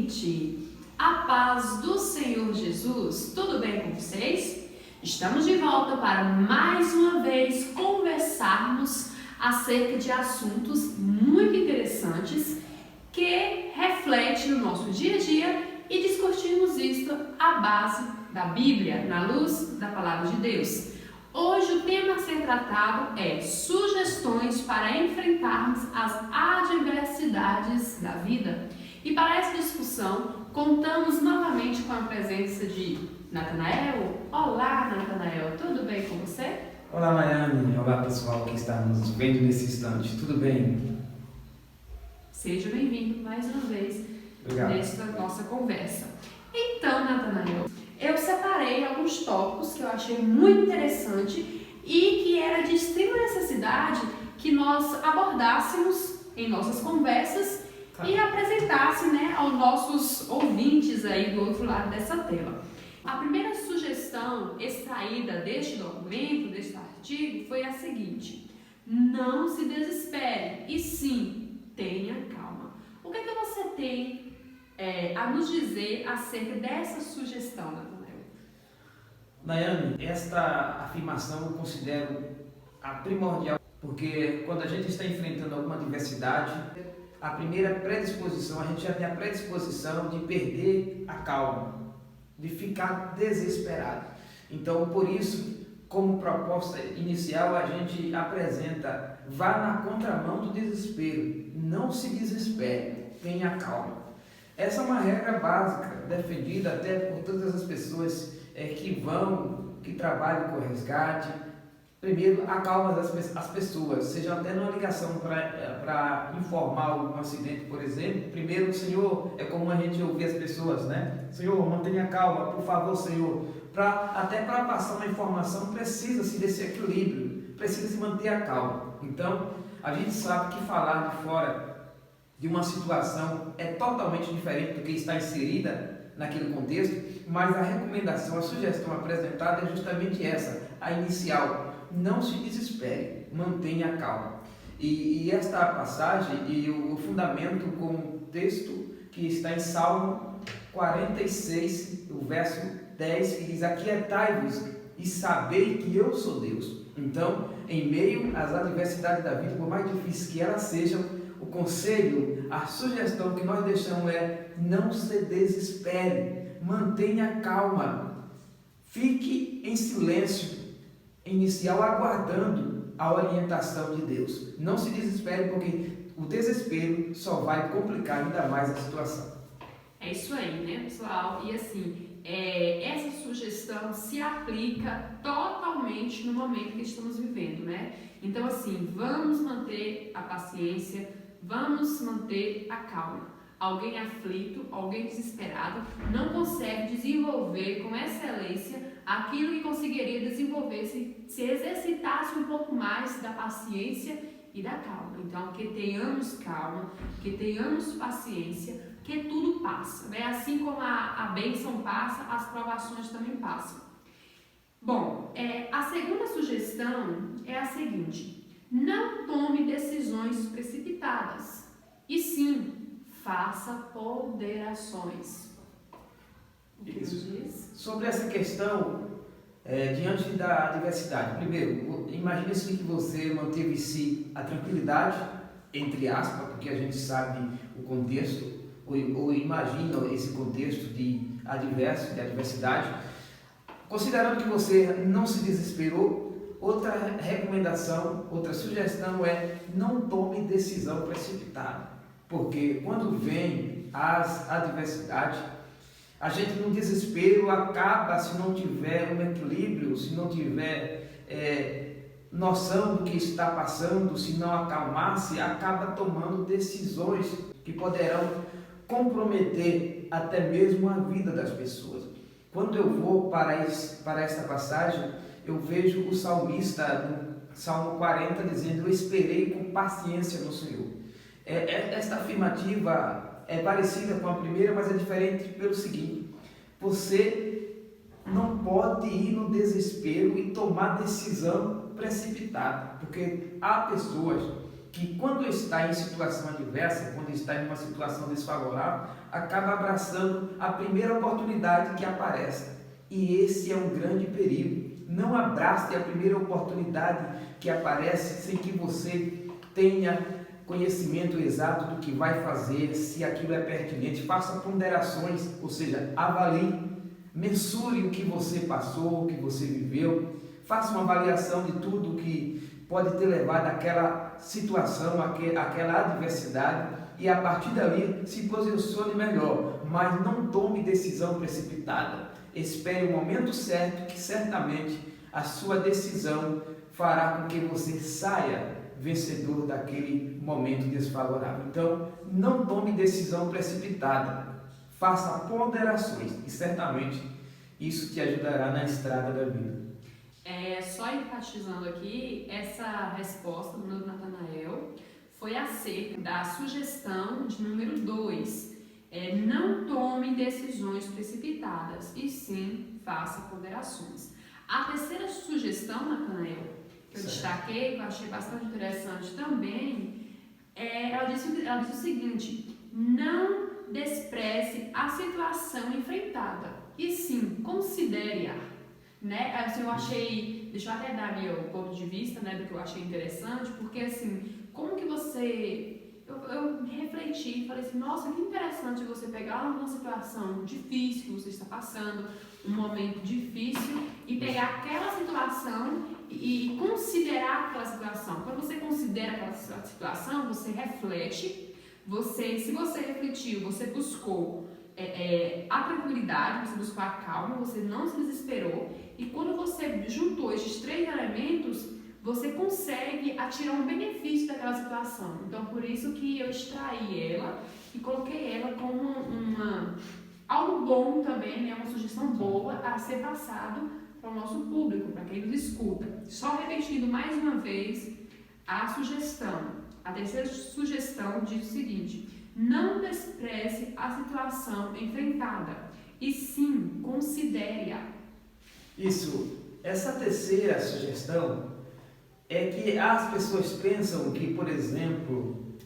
gente! A paz do Senhor Jesus, tudo bem com vocês? Estamos de volta para mais uma vez conversarmos acerca de assuntos muito interessantes que refletem no nosso dia a dia e discutirmos isto à base da Bíblia, na luz da Palavra de Deus. Hoje o tema a ser tratado é sugestões para enfrentarmos as adversidades da vida. E para essa discussão, contamos novamente com a presença de Natanael. Olá, Natanael, tudo bem com você? Olá, Maiane. Olá, pessoal que está nos vendo nesse instante. Tudo bem? Seja bem-vindo mais uma vez nesta nossa conversa. Então, Natanael, eu separei alguns tópicos que eu achei muito interessante e que era de extrema necessidade que nós abordássemos em nossas conversas e apresentasse, aos nossos ouvintes aí do outro lado dessa tela. A primeira sugestão extraída deste documento, deste artigo, foi a seguinte: não se desespere, e sim, tenha calma. O que é que você tem a nos dizer acerca dessa sugestão, Natanael? Nayane, esta afirmação eu considero a primordial, porque quando a gente está enfrentando alguma adversidade, a primeira predisposição, a gente já tem a predisposição de perder a calma, de ficar desesperado. Então, por isso, como proposta inicial, a gente apresenta: vá na contramão do desespero, não se desespere, tenha calma. Essa é uma regra básica, defendida até por todas as pessoas que trabalham com resgate. Primeiro, acalma as pessoas, seja até numa ligação para informar algum acidente, por exemplo. Primeiro, Senhor, é comum a gente ouvir as pessoas, Senhor, mantenha calma, por favor, Senhor. Até para passar uma informação, precisa-se desse equilíbrio, precisa-se manter a calma. Então, a gente sabe que falar de fora de uma situação é totalmente diferente do que está inserida naquele contexto, mas a recomendação, a sugestão apresentada é justamente essa, a inicial: não se desespere, mantenha a calma. E esta passagem, e o fundamento com o texto que está em Salmo 46, o verso 10, que diz: aquietai-vos e sabei que eu sou Deus. Então, em meio às adversidades da vida, por mais difíceis que elas sejam, o conselho, a sugestão que nós deixamos é: não se desespere, mantenha calma, fique em silêncio inicial, aguardando a orientação de Deus. Não se desespere, porque o desespero só vai complicar ainda mais a situação. É isso aí, pessoal? E assim, essa sugestão se aplica totalmente no momento que estamos vivendo, Então, assim, vamos manter a paciência, vamos manter a calma. Alguém aflito, alguém desesperado, não consegue desenvolver com excelência aquilo que conseguiria desenvolver se exercitasse um pouco mais da paciência e da calma. Então, que tenhamos calma, que tenhamos paciência, que tudo passa, Assim como a bênção passa, as provações também passam. Bom, a segunda sugestão é a seguinte: não tome decisões precipitadas, e sim, faça ponderações. O que nos diz? Sobre essa questão, diante da adversidade, primeiro, imagine-se que você manteve-se a tranquilidade, entre aspas, porque a gente sabe o contexto, ou imagina esse contexto de adversidade. Considerando que você não se desesperou, outra recomendação, outra sugestão é: não tome decisão precipitada. Porque quando vem as adversidades, a gente no desespero acaba, se não tiver um equilíbrio, se não tiver noção do que está passando, se não acalmar-se, acaba tomando decisões que poderão comprometer até mesmo a vida das pessoas. Quando eu vou para esta passagem, eu vejo o salmista no Salmo 40 dizendo: eu esperei com paciência no Senhor. Esta afirmativa é parecida com a primeira, mas é diferente pelo seguinte: você não pode ir no desespero e tomar decisão precipitada, porque há pessoas que quando está em situação adversa, quando está em uma situação desfavorável, acaba abraçando a primeira oportunidade que aparece. E esse é um grande perigo. Não abrace a primeira oportunidade que aparece sem que você tenha conhecimento exato do que vai fazer, se aquilo é pertinente. Faça ponderações, ou seja, avalie, mensure o que você passou, o que você viveu, faça uma avaliação de tudo que pode ter levado àquela situação, àquela adversidade, e a partir dali se posicione melhor, mas não tome decisão precipitada. Espere o momento certo, que certamente a sua decisão fará com que você saia vencedor daquele momento desfavorável. Então, não tome decisão precipitada, faça ponderações e certamente isso te ajudará na estrada da vida. Só enfatizando aqui, essa resposta do meu Natanael foi acerca da sugestão de número 2. Não tome decisões precipitadas, e sim faça ponderações. A terceira sugestão, Natanael, que eu destaquei, que eu achei bastante interessante também, ela diz o seguinte: não despreze a situação enfrentada, e sim considere-a. Né? Assim, deixa eu até dar meu ponto de vista, né, do que eu achei interessante, porque assim, como que eu refleti e falei assim, nossa, que interessante você pegar uma situação difícil que você está passando, um momento difícil, e pegar aquela situação e considerar aquela situação. Quando você considera aquela situação, você reflete, se você refletiu, você buscou a tranquilidade, você buscou a calma, você não se desesperou, e quando você juntou esses 3 elementos, você consegue atirar um benefício daquela situação. Então, por isso que eu extraí ela e coloquei ela como algo bom também, né? Uma sugestão boa a ser passado para o nosso público, para quem nos escuta. Só repetindo mais uma vez a sugestão. A terceira sugestão diz o seguinte: não despreze a situação enfrentada, e sim considere-a. Essa terceira sugestão é que as pessoas pensam que, por exemplo,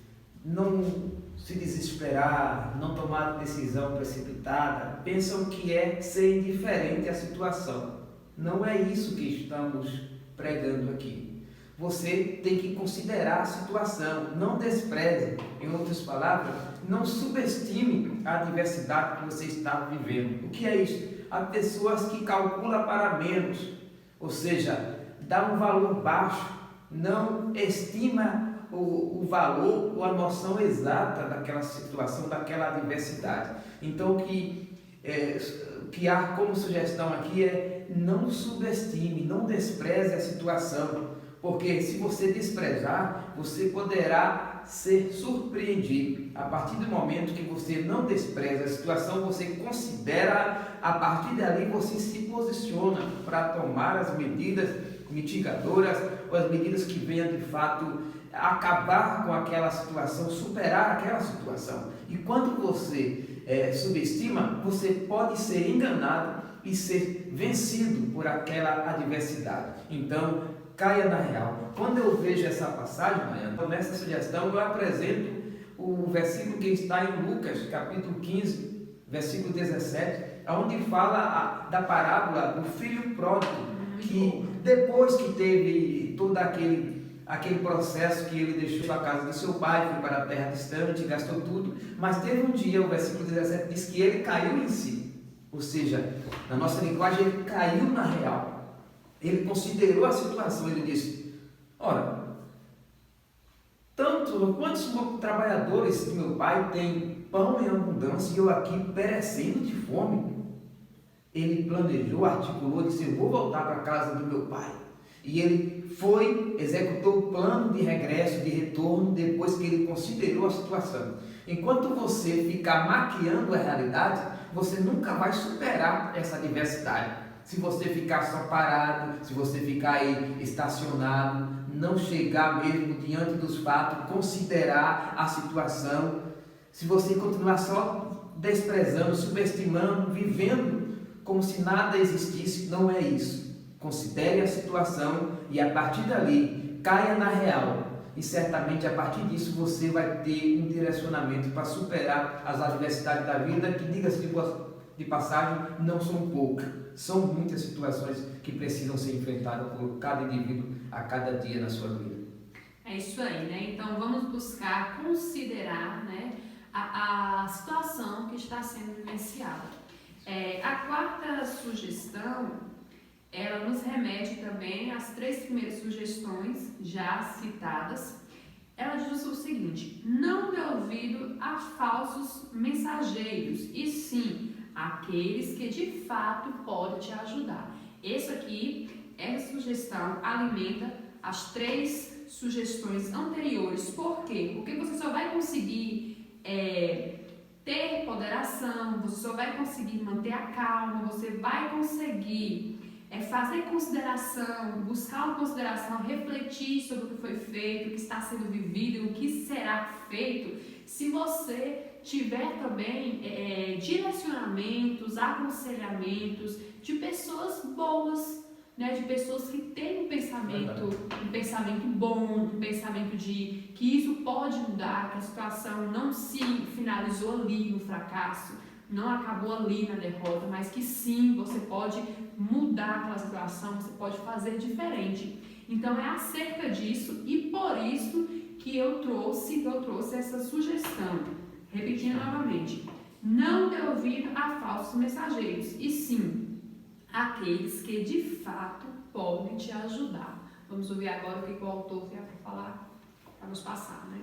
não se desesperar, não tomar decisão precipitada, pensam que é ser indiferente à situação. Não é isso que estamos pregando aqui. Você tem que considerar a situação, não despreze. Em outras palavras, não subestime a adversidade que você está vivendo. O que é isso? Há pessoas que calculam para menos, ou seja, dá um valor baixo, não estima o valor ou a noção exata daquela situação, daquela adversidade. Então, o que há como sugestão aqui é não subestime, não despreze a situação, porque se você desprezar, você poderá ser surpreendido. A partir do momento que você não despreza a situação, você considera, a partir dali você se posiciona para tomar as medidas mitigadoras ou as medidas que venham de fato acabar com aquela situação, superar aquela situação. E quando você subestima, você pode ser enganado e ser vencido por aquela adversidade. Então, caia na real. Quando eu vejo essa passagem, nessa sugestão, eu apresento o versículo que está em Lucas, capítulo 15, versículo 17, onde fala da parábola do filho pródigo, que depois que teve todo aquele processo que ele deixou a casa do seu pai, foi para a terra distante, gastou tudo, mas teve um dia, o versículo 17 diz que ele caiu em si, ou seja, na nossa linguagem, ele caiu na real. Ele considerou a situação, ele disse: ora, quantos trabalhadores do meu pai têm pão em abundância e eu aqui perecendo de fome? Ele planejou, articulou, disse: eu vou voltar para a casa do meu pai. E ele foi, executou o plano de regresso, de retorno, depois que ele considerou a situação. Enquanto você ficar maquiando a realidade, você nunca vai superar essa adversidade. Se você ficar só parado, se você ficar aí estacionado, não chegar mesmo diante dos fatos, considerar a situação, se você continuar só desprezando, subestimando, vivendo como se nada existisse, não é isso. Considere a situação e a partir dali caia na real. e certamente a partir disso você vai ter um direcionamento para superar as adversidades da vida, que, diga-se de passagem, não são poucas, são muitas situações que precisam ser enfrentadas por cada indivíduo a cada dia na sua vida. É isso aí, né? Então vamos buscar considerar, né, a situação que está sendo vivenciada. A quarta sugestão, ela nos remete também às 3 primeiras sugestões já citadas. Ela diz o seguinte: não dê ouvido a falsos mensageiros, e sim aqueles que de fato podem te ajudar. Essa sugestão alimenta as 3 sugestões anteriores. Por quê? Porque você só vai conseguir ter ponderação, você só vai conseguir manter a calma, você vai conseguir fazer consideração, buscar uma consideração, refletir sobre o que foi feito, o que está sendo vivido, o que será feito, se você tiver também direcionamentos, aconselhamentos de pessoas boas, né, de pessoas que têm um pensamento bom, um pensamento de que isso pode mudar, que a situação não se finalizou ali no fracasso, não acabou ali na derrota, mas que sim, você pode mudar aquela situação, você pode fazer diferente. Então é acerca disso e por isso que eu trouxe essa sugestão. Repetindo novamente: não dê ouvido a falsos mensageiros, e sim aqueles que de fato podem te ajudar. Vamos ouvir agora o que o autor tem para falar, para nos passar, né?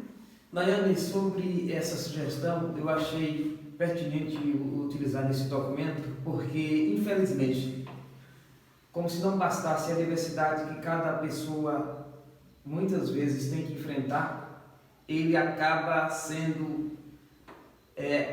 Nayane, sobre essa sugestão, eu achei pertinente utilizar nesse documento, porque, infelizmente, como se não bastasse a diversidade que cada pessoa muitas vezes tem que enfrentar, ele acaba sendo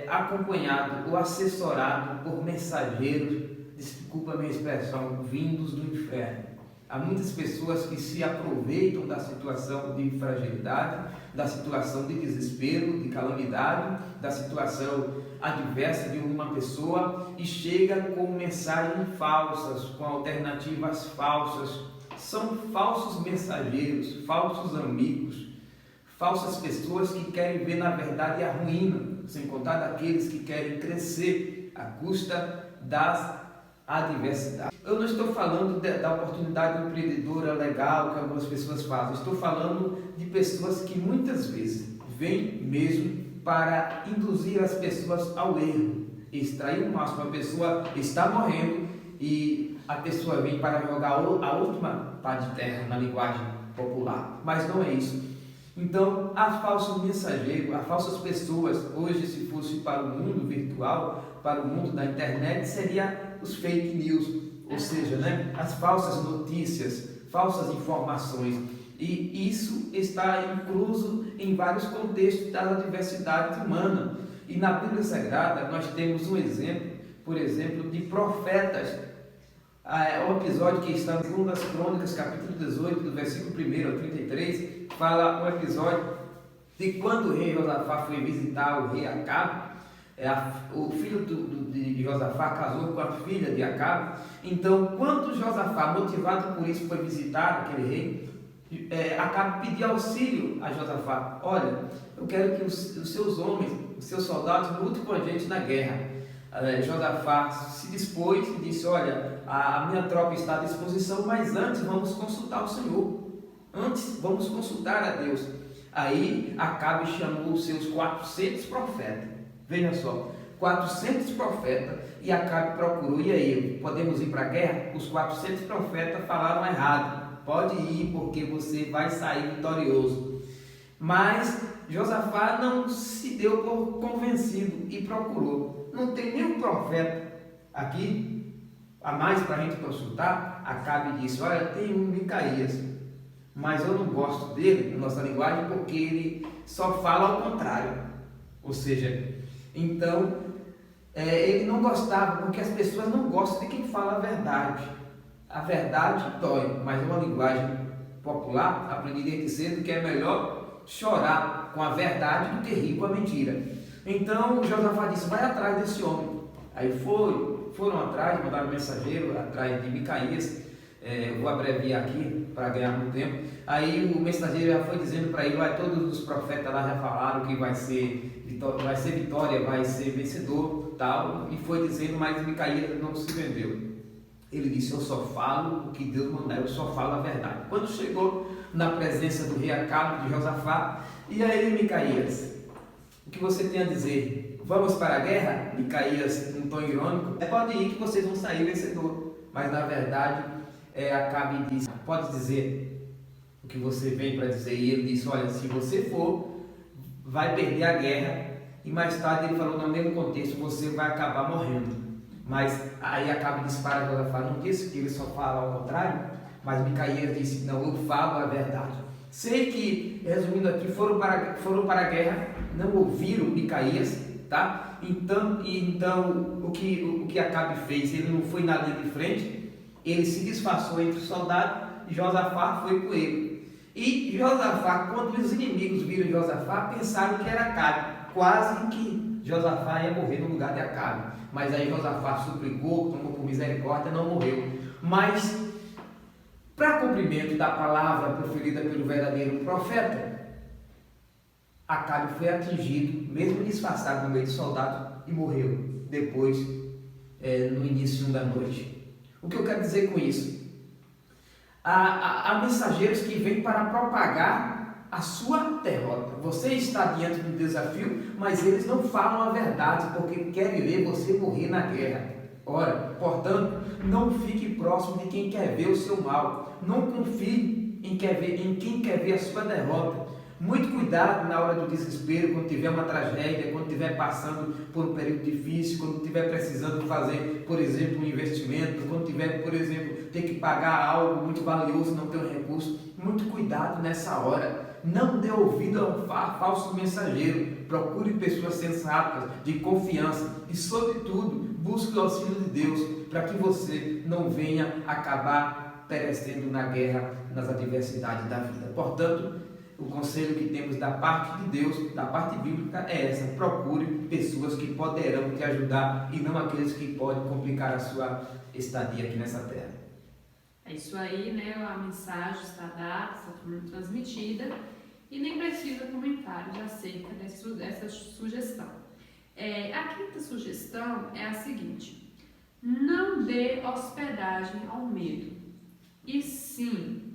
acompanhado ou assessorado por mensageiros, desculpa a minha expressão, vindos do inferno. Há muitas pessoas que se aproveitam da situação de fragilidade, da situação de desespero, de calamidade, da situação adversa de uma pessoa e chega com mensagens falsas, com alternativas falsas. São falsos mensageiros, falsos amigos, falsas pessoas que querem ver na verdade a ruína, sem contar daqueles que querem crescer à custa das adversidades. Eu não estou falando da oportunidade empreendedora legal que algumas pessoas fazem, estou falando de pessoas que muitas vezes vêm mesmo para induzir as pessoas ao erro, extrair o máximo. A pessoa está morrendo e a pessoa vem para jogar a última pá de terra, na linguagem popular, mas não é isso. Então, há falsos mensageiros, há falsas pessoas. Hoje, se fosse para o mundo virtual, para o mundo da internet, seria os fake news, ou seja, né, as falsas notícias, falsas informações. E isso está incluso em vários contextos da diversidade humana. E na Bíblia Sagrada nós temos um exemplo, por exemplo, de profetas. O episódio que está em 2 Crônicas, capítulo 18, do versículo 1 ao 33, fala um episódio de quando o rei Josafá foi visitar o rei Acabe. O filho de Josafá casou com a filha de Acabe. Então, quando Josafá, motivado por isso, foi visitar aquele rei, Acabe pediu auxílio a Josafá. Olha, eu quero que os seus homens, os seus soldados lutem com a gente na guerra. Josafá se dispôs e disse: olha, a minha tropa está à disposição, mas antes vamos consultar o Senhor. Antes vamos consultar a Deus. Aí Acabe chamou os seus 400 profetas. Veja só, 400 profetas, e Acabe procurou. E aí, podemos ir para a guerra? Os 400 profetas falaram errado. Pode ir porque você vai sair vitorioso. Mas Josafá não se deu por convencido e procurou. Não tem nenhum profeta aqui a mais para a gente consultar. Acabe disse: olha, tem um Micaías, mas eu não gosto dele, na nossa linguagem, porque ele só fala ao contrário. Ou seja, então ele não gostava, porque as pessoas não gostam de quem fala a verdade. A verdade dói, mas é uma linguagem popular, aprendi desde cedo, que é melhor chorar com a verdade do que rir com a mentira. Então Josafá disse: vai atrás desse homem. Aí foram atrás, mandaram um mensageiro atrás de Micaías. eu vou abreviar aqui para ganhar muito tempo. Aí o mensageiro já foi dizendo para ele: todos os profetas lá já falaram que vai ser vitória, vai ser vencedor, tal, e foi dizendo, mas Micaías não se vendeu. Ele disse: eu só falo o que Deus mandar, eu só falo a verdade. Quando chegou na presença do rei Acabe, de Josafá: e aí, Micaías, o que você tem a dizer? Vamos para a guerra? Micaías, num tom irônico: pode ir que vocês vão sair vencedor. Mas na verdade, Acabe disse: pode dizer o que você vem para dizer. E ele disse: olha, se você for, vai perder a guerra. E mais tarde ele falou, no mesmo contexto: você vai acabar morrendo. Mas aí Acabe disse para Josafá: não disse que ele só fala ao contrário? Mas Micaías disse: não, eu falo a verdade. Sei que, resumindo aqui, foram para a guerra, não ouviram Micaías, tá? Então o que Acabe fez? Ele não foi na linha de frente, ele se disfarçou entre os soldados e Josafá foi com ele. E Josafá, quando os inimigos viram Josafá, pensaram que era Acabe, quase que Josafá ia morrer no lugar de Acabe. Mas aí Josafá suplicou, tomou por misericórdia, não morreu. Mas, para cumprimento da palavra proferida pelo verdadeiro profeta, Acabe foi atingido, mesmo disfarçado no meio de soldados, e morreu depois, no início da noite. O que eu quero dizer com isso? Há mensageiros que vêm para propagar a sua derrota. Você está diante do desafio, mas eles não falam a verdade, porque querem ver você morrer na guerra. Ora, portanto, não fique próximo de quem quer ver o seu mal. Não confie em quem quer ver a sua derrota. Muito cuidado na hora do desespero, quando tiver uma tragédia, quando estiver passando por um período difícil, quando estiver precisando fazer, por exemplo, um investimento, quando tiver, por exemplo, ter que pagar algo muito valioso, não ter um recurso. Muito cuidado nessa hora. Não dê ouvido ao falso mensageiro. Procure pessoas sensatas, de confiança e, sobretudo, busque o auxílio de Deus para que você não venha acabar perecendo na guerra, nas adversidades da vida. Portanto, o conselho que temos da parte de Deus, da parte bíblica, é essa: procure pessoas que poderão te ajudar e não aqueles que podem complicar a sua estadia aqui nessa terra. É isso aí, né? A mensagem está dada, está transmitida e nem precisa comentários acerca dessa sugestão. A quinta sugestão é a seguinte: não dê hospedagem ao medo, e sim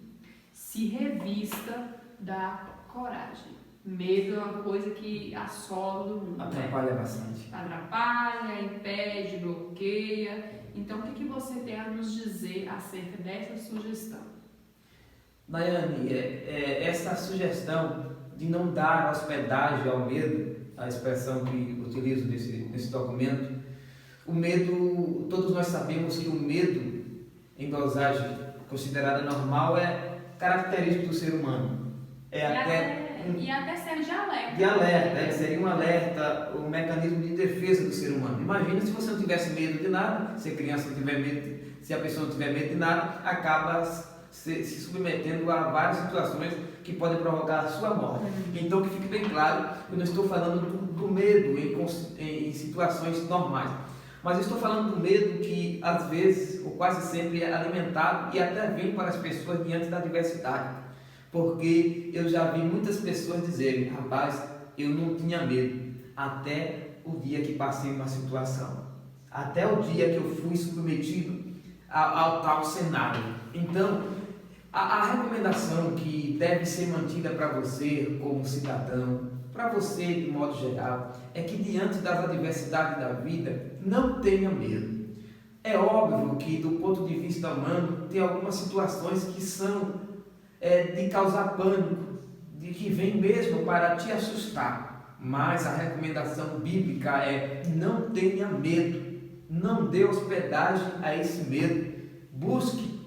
se revista da coragem. Medo é uma coisa que assola todo mundo. Atrapalha bastante. Atrapalha, impede, bloqueia. Então, o que você tem a nos dizer acerca dessa sugestão? Nayane, essa sugestão de não dar hospedagem ao medo, a expressão que utilizo nesse documento, o medo, todos nós sabemos que o medo, em dosagem considerada normal, é característico do ser humano. E até serve de alerta. De alerta, seria um alerta, um mecanismo de defesa do ser humano. Imagina se você não tivesse medo de nada, se a criança não tiver medo, se a pessoa não tiver medo de nada, acaba se submetendo a várias situações que podem provocar a sua morte. Então, que fique bem claro, eu não estou falando do medo em situações normais, mas eu estou falando do medo que, às vezes, ou quase sempre, é alimentado e até vem para as pessoas diante da adversidade. Porque eu já vi muitas pessoas dizerem: rapaz, eu não tinha medo, até o dia que passei uma situação, até o dia que eu fui submetido ao tal cenário. Então, a recomendação que deve ser mantida para você como cidadão, para você de modo geral, é que diante das adversidades da vida, não tenha medo. É óbvio que, do ponto de vista humano, tem algumas situações que são de causar pânico, de que vem mesmo para te assustar. Mas a recomendação bíblica é: não tenha medo, não dê hospedagem a esse medo, busque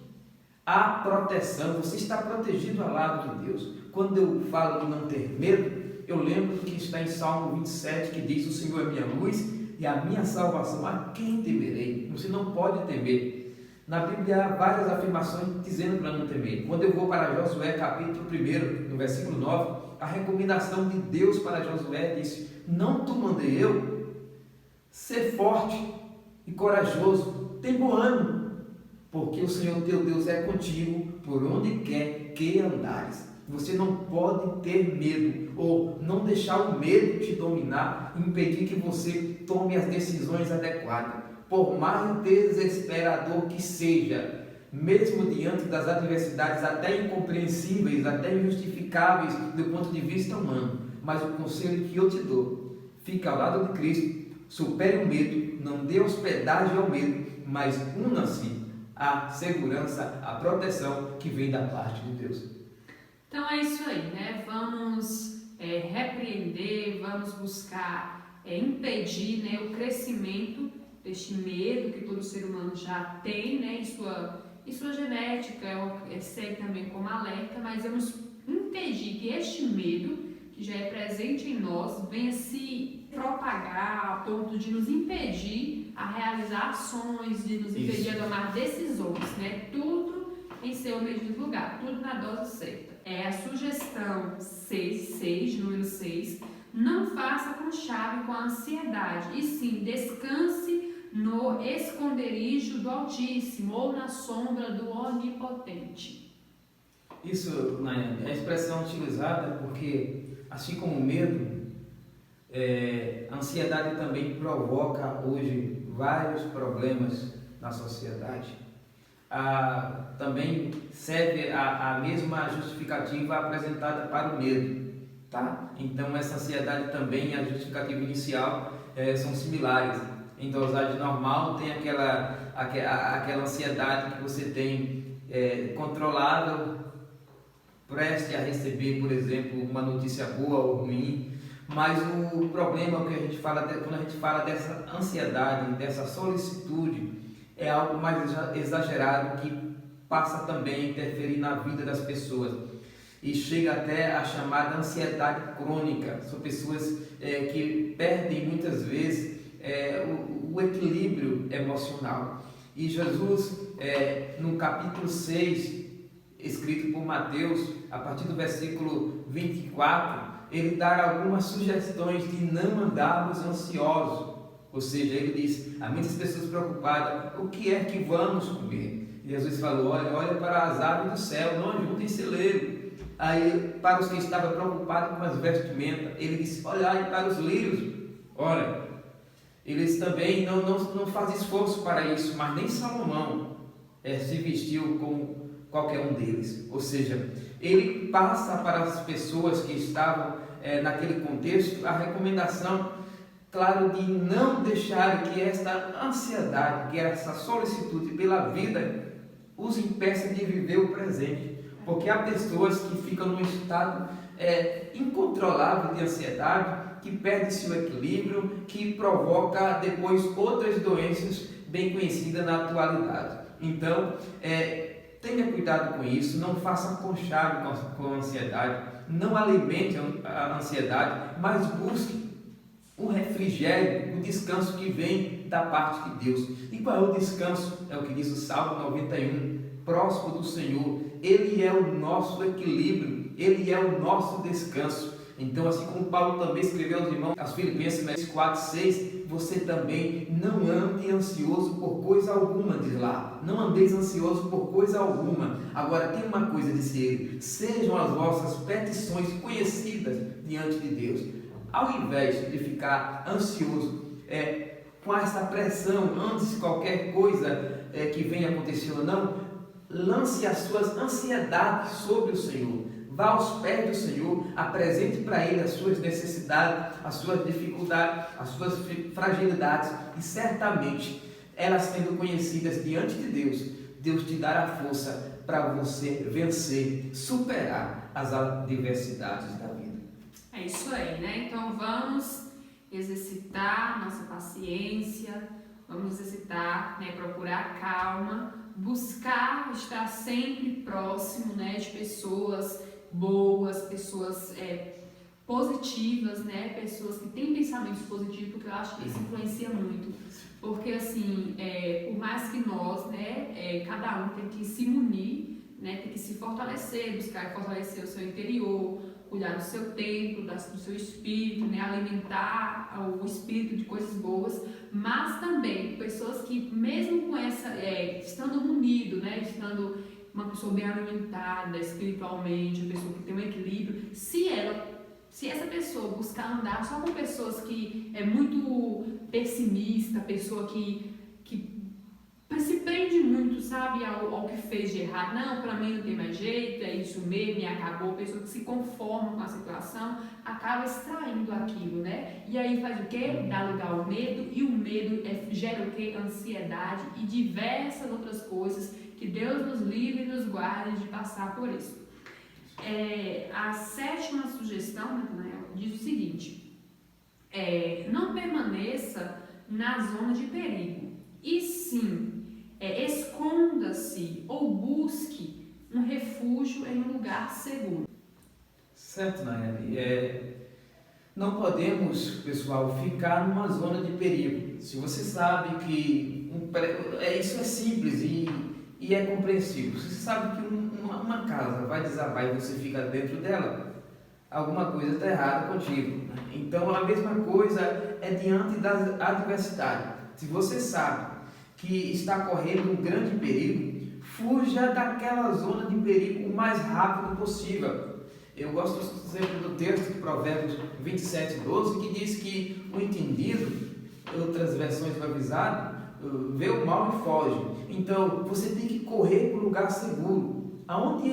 a proteção. Você está protegido ao lado de Deus. Quando eu falo de não ter medo, eu lembro do que está em Salmo 27, que diz: o Senhor é minha luz e a minha salvação, a quem temerei? Você não pode temer. Na Bíblia há várias afirmações dizendo para não temer. Quando eu vou para Josué capítulo 1, no versículo 9, a recomendação de Deus para Josué diz: não te mandei eu? Ser forte e corajoso, tem bom ânimo, porque o Senhor teu Deus é contigo por onde quer que andares. Você não pode ter medo, ou não deixar o medo te dominar, impedir que você tome as decisões adequadas. Por mais desesperador que seja, mesmo diante das adversidades até incompreensíveis, até injustificáveis do ponto de vista humano, mas o conselho que eu te dou, fica ao lado de Cristo, supere o medo, não dê hospedagem ao medo, mas una-se à segurança, à proteção que vem da parte de Deus. Então é isso aí, né? Vamos repreender, vamos buscar impedir, né, o crescimento deste medo que todo ser humano já tem, né, em sua genética, segue também como alerta, mas vamos impedir que este medo, que já é presente em nós, venha se propagar a ponto de nos impedir a realizar ações, de nos impedir a tomar decisões, né? Tudo em seu devido lugar, tudo na dose certa. É a sugestão 6, número 6, não faça com chave com a ansiedade, e sim descanse no esconderijo do Altíssimo ou na sombra do Onipotente. Isso, Nayane, é a expressão utilizada porque, assim como o medo, a ansiedade também provoca hoje vários problemas na sociedade. Também serve a mesma justificativa apresentada para o medo, tá? Então essa ansiedade também e a justificativa inicial são similares. Em dosagem normal tem aquela ansiedade que você tem controlável, preste a receber, por exemplo, uma notícia boa ou ruim. Mas o problema é que a gente fala quando a gente fala dessa ansiedade, dessa solicitude, é algo mais exagerado que passa também a interferir na vida das pessoas e chega até a chamada ansiedade crônica. São pessoas que perdem muitas vezes o equilíbrio emocional. E Jesus, no capítulo 6, escrito por Mateus, a partir do versículo 24, ele dá algumas sugestões de não andarmos ansiosos. Ou seja, ele diz, há muitas pessoas preocupadas, o que é que vamos comer? E Jesus falou, olha para as aves do céu, não ajuntem celeiro. Aí, para os que estavam preocupados com as vestimentas, ele disse, olhai para os lírios. Ora, eles também não fazem esforço para isso, mas nem Salomão se vestiu como qualquer um deles. Ou seja, ele passa para as pessoas que estavam naquele contexto a recomendação, claro, de não deixar que esta ansiedade, que essa solicitude pela vida, os impeça de viver o presente. Porque há pessoas que ficam num estado incontrolável de ansiedade, que perde seu equilíbrio, que provoca depois outras doenças bem conhecidas na atualidade. Então, tenha cuidado com isso, não faça conchave com a ansiedade, não alimente a ansiedade, mas busque o refrigério, o descanso que vem da parte de Deus. E qual é o descanso? É o que diz o Salmo 91, próximo do Senhor. Ele é o nosso equilíbrio, Ele é o nosso descanso. Então, assim como Paulo também escreveu aos irmãos, aos Filipenses 4:6, você também não ande ansioso por coisa alguma, diz lá. Não andeis ansioso por coisa alguma. Agora, tem uma coisa, disse ele, sejam as vossas petições conhecidas diante de Deus. Ao invés de ficar ansioso com essa pressão antes de qualquer coisa que venha acontecer ou não, lance as suas ansiedades sobre o Senhor. Vá aos pés do Senhor, apresente para Ele as suas necessidades, as suas dificuldades, as suas fragilidades, e certamente, elas sendo conhecidas diante de Deus, Deus te dará força para você vencer, superar as adversidades da vida. É isso aí, né? Então vamos exercitar nossa paciência, vamos exercitar, né, procurar calma, buscar estar sempre próximo, né, de pessoas boas, pessoas positivas, né, pessoas que têm pensamentos positivos, porque eu acho que isso influencia muito. Porque assim, por mais que nós, né, cada um tem que se munir, né, tem que se fortalecer, buscar fortalecer o seu interior, cuidar do seu templo, do seu espírito, né, alimentar o espírito de coisas boas, mas também pessoas que, mesmo com essa, estando unido, né, estando uma pessoa bem alimentada espiritualmente, uma pessoa que tem um equilíbrio, se essa pessoa buscar andar só com pessoas que é muito pessimista, pessoa que se prende muito, sabe, ao que fez de errado, não, pra mim não tem mais jeito, é isso mesmo, e acabou, pessoa que se conforma com a situação, acaba extraindo aquilo, né? E aí faz o quê? Dá lugar ao medo, e o medo gera o quê? Ansiedade e diversas outras coisas, que Deus nos livre e nos guarde de passar por isso. A 7ª sugestão, Natanael, diz o seguinte: não permaneça na zona de perigo, e sim, esconda-se ou busque um refúgio em um lugar seguro. Certo, Nayeli. Não podemos, pessoal, ficar numa zona de perigo. Se você sabe que isso é simples e é compreensível. Se você sabe que uma casa vai desabar e você fica dentro dela, alguma coisa está errada contigo, né? Então, a mesma coisa é diante da adversidade. Se você sabe que está correndo um grande perigo, fuja daquela zona de perigo o mais rápido possível. Eu gosto sempre do texto de Provérbios 27:12, que diz que o entendido, outras versões do avisado, vê o mal e foge. Então, você tem que correr para o lugar seguro. Aonde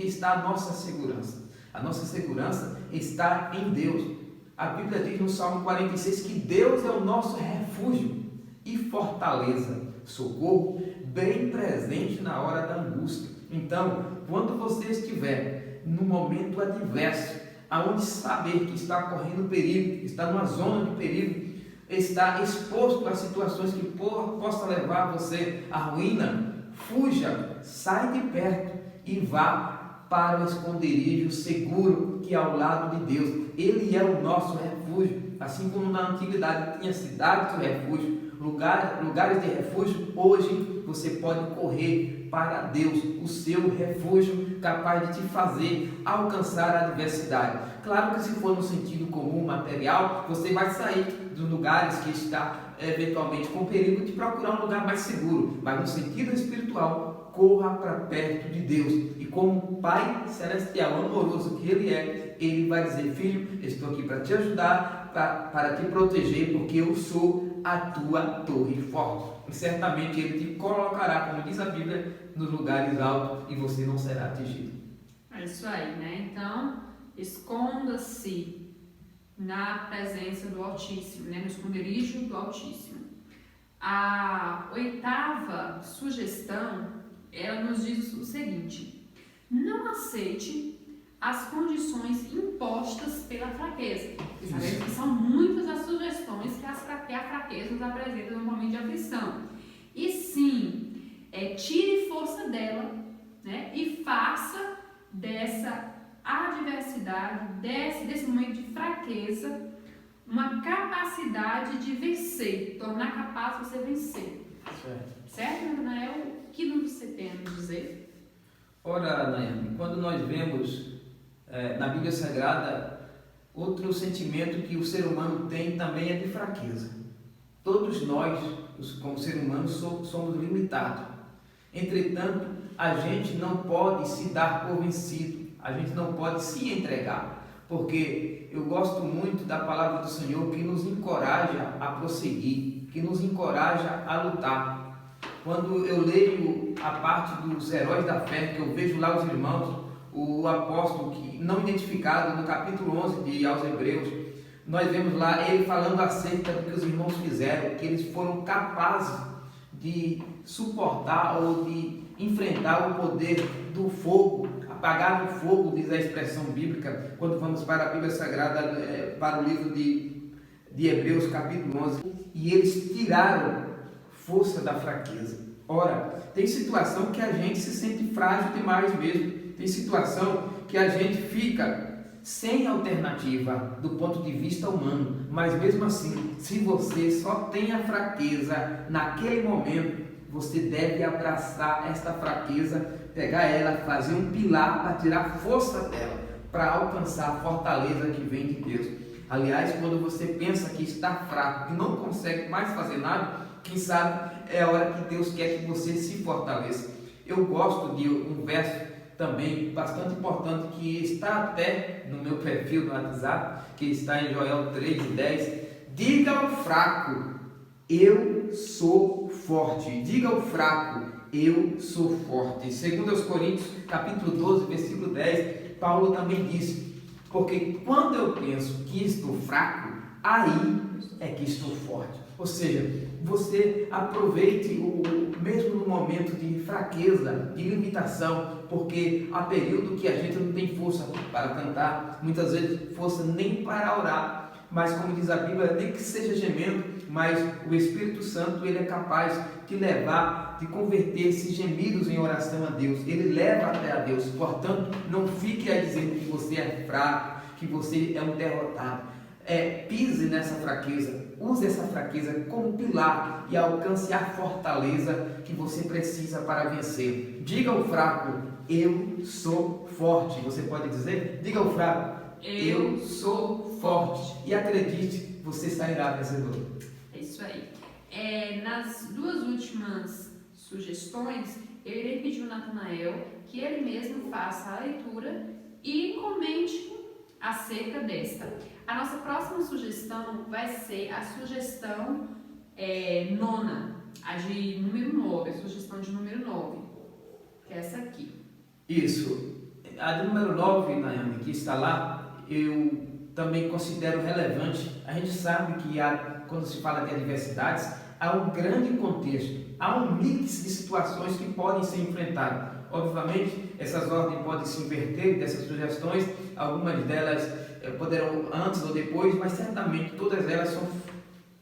está a nossa segurança? A nossa segurança está em Deus. A Bíblia diz no Salmo 46 que Deus é o nosso refúgio e fortaleza, socorro bem presente na hora da angústia. Então, quando você estiver no momento adverso, aonde saber que está correndo perigo, está numa zona de perigo, está exposto a situações que possa levar você à ruína, fuja, sai de perto e vá para o esconderijo seguro que é ao lado de Deus. Ele é o nosso refúgio, assim como na antiguidade tinha cidades de refúgio, lugares de refúgio. Hoje você pode correr para Deus, o seu refúgio, capaz de te fazer alcançar a adversidade. Claro que se for no sentido comum, material, você vai sair dos lugares que está eventualmente com perigo de procurar um lugar mais seguro, mas no sentido espiritual, corra para perto de Deus, e como Pai Celestial amoroso que Ele é, Ele vai dizer: filho, estou aqui para te ajudar, para te proteger, porque eu sou a tua torre forte. E certamente Ele te colocará, como diz a Bíblia, nos lugares altos, e você não será atingido. É isso aí, né? Então, esconda-se na presença do Altíssimo, né? No esconderijo do Altíssimo. A 8ª sugestão, ela nos diz o seguinte: não aceite as condições impostas pela fraqueza. Porque sabemos que são muitas as sugestões que a fraqueza nos apresenta no momento de aflição. E sim, tire força dela, né? E faça dessa adversidade, desse momento de fraqueza, uma capacidade de vencer, tornar capaz de você vencer. Certo, Natanael? O que você tem a nos dizer? Ora, Nayane, quando nós vemos na Bíblia Sagrada, outro sentimento que o ser humano tem também é de fraqueza. Todos nós, como ser humanos, somos limitados. Entretanto, a gente não pode se dar por vencido, a gente não pode se entregar, porque eu gosto muito da palavra do Senhor, que nos encoraja a prosseguir, que nos encoraja a lutar. Quando eu leio a parte dos heróis da fé, que eu vejo lá os irmãos, o apóstolo que não identificado no capítulo 11 aos Hebreus, nós vemos lá ele falando acerca do que os irmãos fizeram, que eles foram capazes de suportar ou de enfrentar o poder do fogo, apagar o fogo, diz a expressão bíblica, quando vamos para a Bíblia Sagrada, para o livro de Hebreus capítulo 11, e eles tiraram força da fraqueza. Ora, tem situação que a gente se sente frágil demais mesmo, tem situação que a gente fica sem alternativa do ponto de vista humano, mas mesmo assim, se você só tem a fraqueza naquele momento, você deve abraçar esta fraqueza, pegar ela, fazer um pilar para tirar força dela, para alcançar a fortaleza que vem de Deus. Aliás, quando você pensa que está fraco, que não consegue mais fazer nada, quem sabe é a hora que Deus quer que você se fortaleça. Eu gosto de um verso também bastante importante que está até no meu perfil no WhatsApp, que está em Joel 3:10. Diga ao fraco, eu sou forte. Diga ao fraco, eu sou forte. Segundo aos Coríntios, capítulo 12, versículo 10, Paulo também disse: porque quando eu penso que estou fraco, aí é que estou forte. Ou seja, você aproveite mesmo no momento de fraqueza, de limitação, porque há período que a gente não tem força para cantar, muitas vezes força nem para orar. Mas como diz a Bíblia, nem que seja gemendo, mas o Espírito Santo ele é capaz de levar, de converter esses gemidos em oração a Deus. Ele leva até a Deus. Portanto, não fique aí dizendo que você é fraco, que você é um derrotado. Pise nessa fraqueza, use essa fraqueza como pilar e alcance a fortaleza que você precisa para vencer. Diga ao fraco, eu sou forte. Você pode dizer? Diga ao fraco, eu sou forte. E acredite, você sairá vencedor. É isso aí. Nas duas últimas sugestões, eu irei pedir ao Natanael que ele mesmo faça a leitura e comente acerca desta. A nossa próxima sugestão vai ser a sugestão nona, a de número 9, a sugestão de número 9, que é essa aqui. Isso. A de número 9, Nayane, que está lá, eu também considero relevante. A gente sabe que quando se fala de adversidades, há um grande contexto, há um mix de situações que podem ser enfrentadas. Obviamente, essas ordens podem se inverter dessas sugestões, algumas delas poderão antes ou depois, mas certamente todas elas são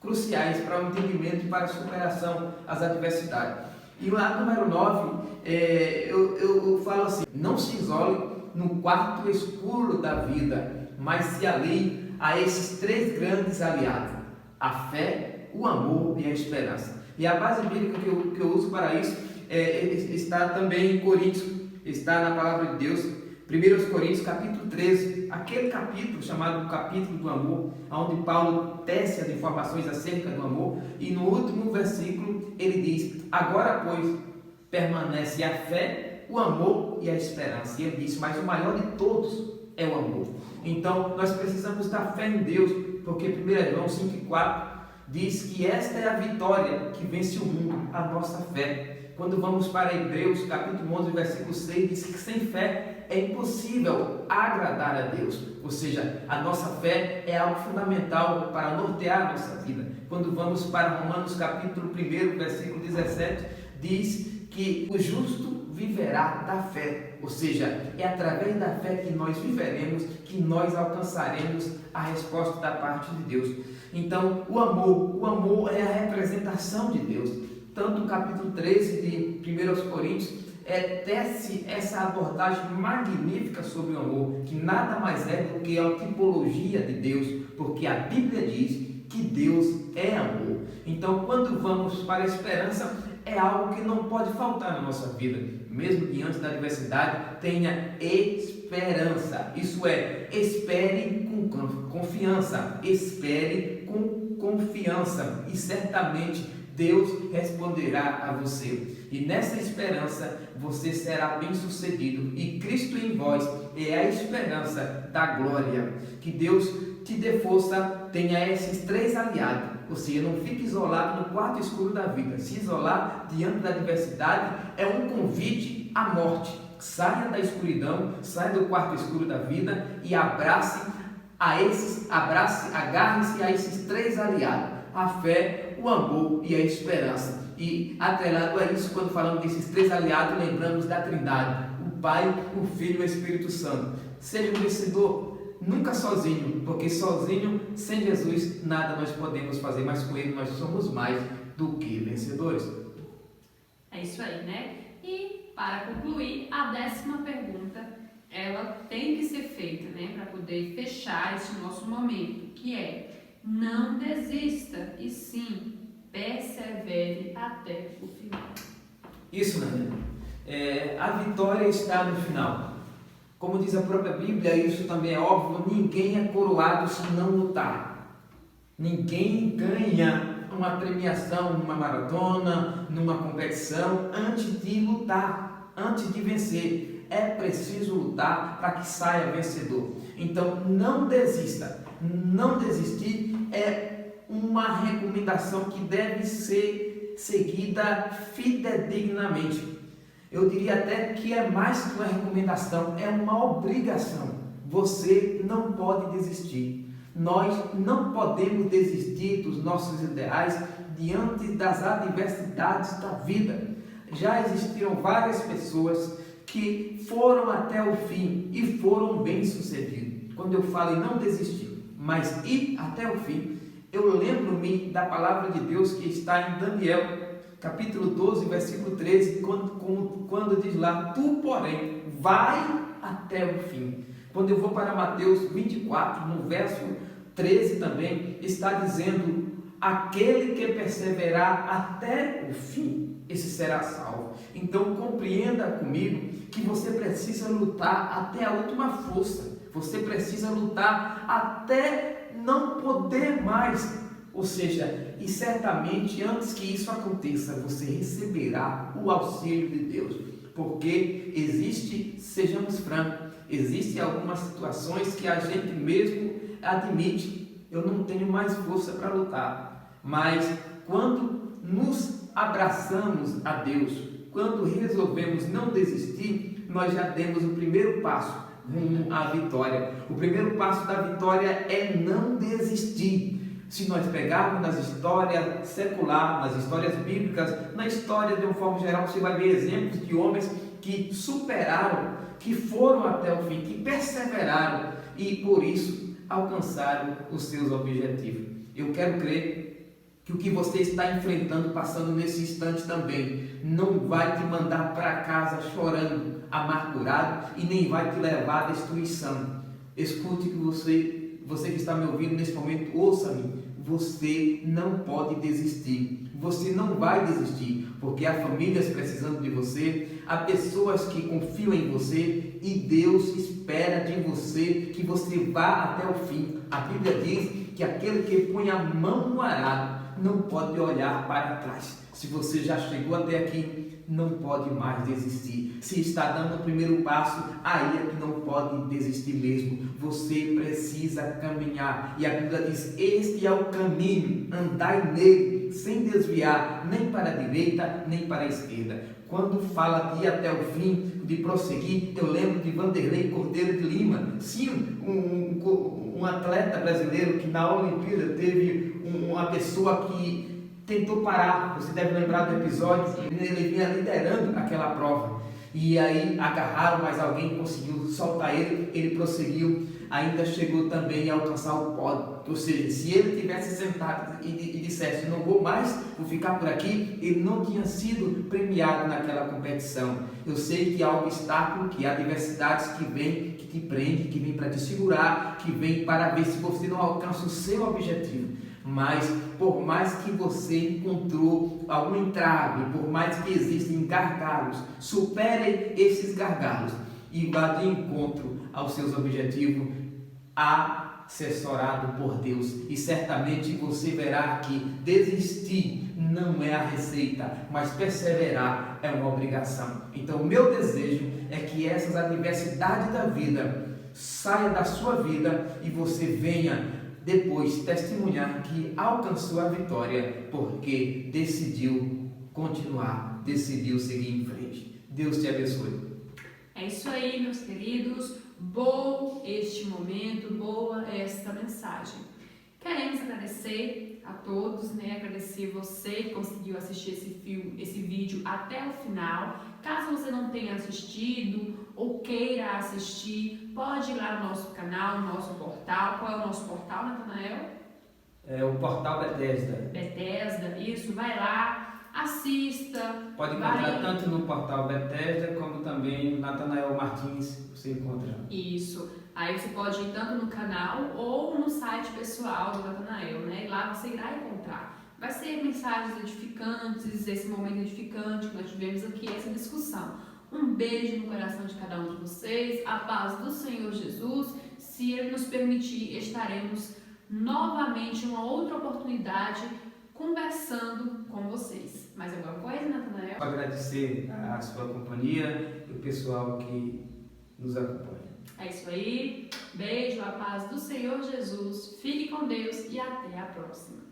cruciais para o entendimento e para a superação às adversidades. E lá no número 9, eu falo assim: não se isole no quarto escuro da vida, mas se alie a esses três grandes aliados: a fé, o amor e a esperança. E a base bíblica que eu uso para isso está também em Coríntios, está na palavra de Deus. 1 Coríntios capítulo 13, aquele capítulo chamado capítulo do amor, onde Paulo tece as informações acerca do amor, e no último versículo ele diz: agora pois permanece a fé, o amor e a esperança. E ele diz: mas o maior de todos é o amor. Então nós precisamos dar fé em Deus, porque 1 João 5,4 diz que esta é a vitória que vence o mundo, a nossa fé. Quando vamos para Hebreus capítulo 11, versículo 6, diz que sem fé é impossível agradar a Deus. Ou seja, a nossa fé é algo fundamental para nortear a nossa vida. Quando vamos para Romanos capítulo 1, versículo 17, diz que o justo viverá da fé. Ou seja, é através da fé que nós viveremos, que nós alcançaremos a resposta da parte de Deus. Então, o amor é a representação de Deus. Tanto o capítulo 13 de 1 Coríntios tece essa abordagem magnífica sobre o amor, que nada mais é do que a tipologia de Deus, porque a Bíblia diz que Deus é amor. Então, quando vamos para a esperança, é algo que não pode faltar na nossa vida. Mesmo diante da adversidade, tenha esperança. Isso é, espere com confiança. Espere com confiança. E certamente Deus responderá a você. E nessa esperança você será bem-sucedido. E Cristo em vós é a esperança da glória. Que Deus te dê força, tenha esses três aliados. Ou seja, não fique isolado no quarto escuro da vida. Se isolar diante da adversidade é um convite à morte. Saia da escuridão, saia do quarto escuro da vida e agarre-se a esses três aliados: a fé, o amor e a esperança. E atrelado a isso, quando falamos desses três aliados, lembramos da Trindade: o Pai, o Filho e o Espírito Santo. Seja um vencedor, nunca sozinho, porque sozinho, sem Jesus, nada nós podemos fazer, mas com Ele nós somos mais do que vencedores. É isso aí, né? E para concluir, a 10ª pergunta, ela tem que ser feita, né, para poder fechar esse nosso momento, que é: não desista, e sim, persevere até o final. Isso, Nani. A vitória está no final. Como diz a própria Bíblia, isso também é óbvio, ninguém é coroado se não lutar. Ninguém ganha uma premiação numa maratona, numa competição, antes de lutar, antes de vencer. É preciso lutar para que saia vencedor. Então não desista. Não desistir é uma recomendação que deve ser seguida fidedignamente. Eu diria até que é mais que uma recomendação, é uma obrigação. Você não pode desistir. Nós não podemos desistir dos nossos ideais diante das adversidades da vida. Já existiram várias pessoas que foram até o fim e foram bem-sucedidos. Quando eu falo em não desistir, mas ir até o fim, eu lembro-me da palavra de Deus que está em Daniel, capítulo 12, versículo 13, quando diz lá, tu, porém, vai até o fim. Quando eu vou para Mateus 24, no verso 13 também, está dizendo, aquele que perseverar até o fim, esse será salvo. Então compreenda comigo que você precisa lutar até a última força. Você precisa lutar até não poder mais. Ou seja, e certamente antes que isso aconteça, você receberá o auxílio de Deus. Porque existe, sejamos francos, existem algumas situações que a gente mesmo admite, eu não tenho mais força para lutar. Mas quando nos abraçamos a Deus, quando resolvemos não desistir, nós já demos o primeiro passo rumo à vitória. O primeiro passo da vitória é não desistir. Se nós pegarmos nas histórias seculares, nas histórias bíblicas, na história de uma forma geral, você vai ver exemplos de homens que superaram, que foram até o fim, que perseveraram e por isso alcançaram os seus objetivos. Eu quero crer que o que você está enfrentando, passando nesse instante também, não vai te mandar para casa chorando, amargurado e nem vai te levar à destruição. Escute que você que está me ouvindo nesse momento, ouça-me. Você não pode desistir. Você não vai desistir, porque há famílias precisando de você, há pessoas que confiam em você e Deus espera de você que você vá até o fim. A Bíblia diz que aquele que põe a mão no arado não pode olhar para trás. Se você já chegou até aqui, não pode mais desistir. Se está dando o primeiro passo, aí é que não pode desistir mesmo. Você precisa caminhar. E a Bíblia diz, este é o caminho, andai nele, sem desviar, nem para a direita, nem para a esquerda. Quando fala de ir até o fim, de prosseguir, eu lembro de Vanderlei Cordeiro de Lima. Sim, um atleta brasileiro que na Olimpíada teve uma pessoa que tentou parar. Você deve lembrar do episódio, ele vinha liderando aquela prova e aí agarraram, mas alguém conseguiu soltar ele, ele prosseguiu, ainda chegou também a alcançar o pódio. Ou seja, se ele tivesse sentado e dissesse, não vou mais, vou ficar por aqui, ele não tinha sido premiado naquela competição. Eu sei que há obstáculo, que há adversidades que vêm, que te prendem, que vêm para te segurar, que vêm para ver se você não alcança o seu objetivo. Mas por mais que você encontrou algum entrave, por mais que existem gargalos, supere esses gargalos e vá de encontro aos seus objetivos, assessorado por Deus. E certamente você verá que desistir não é a receita, mas perseverar é uma obrigação. Então o meu desejo é que essas adversidades da vida saiam da sua vida e você venha depois testemunhar que alcançou a vitória porque decidiu continuar, decidiu seguir em frente. Deus te abençoe. É isso aí, meus queridos. Bom este momento, boa esta mensagem. Queremos agradecer a todos, agradecer você que conseguiu assistir esse vídeo até o final. Caso você não tenha assistido ou queira assistir, pode ir lá no nosso canal, no nosso portal. Qual é o nosso portal, Natanael? É o portal Bethesda. Bethesda, isso. Vai lá, assista. Pode encontrar tanto no portal Bethesda como também no Natanael Martins, você encontra. Isso. Aí você pode ir tanto no canal ou no site pessoal do Natanael, E lá você irá encontrar. Vai ser mensagens edificantes, esse momento edificante que nós tivemos aqui, essa discussão. Um beijo no coração de cada um de vocês. A paz do Senhor Jesus. Se Ele nos permitir, estaremos novamente em uma outra oportunidade conversando com vocês. Mais alguma coisa, Natanael? Agradecer a sua companhia e o pessoal que nos acompanha. É isso aí. Beijo, a paz do Senhor Jesus. Fique com Deus e até a próxima.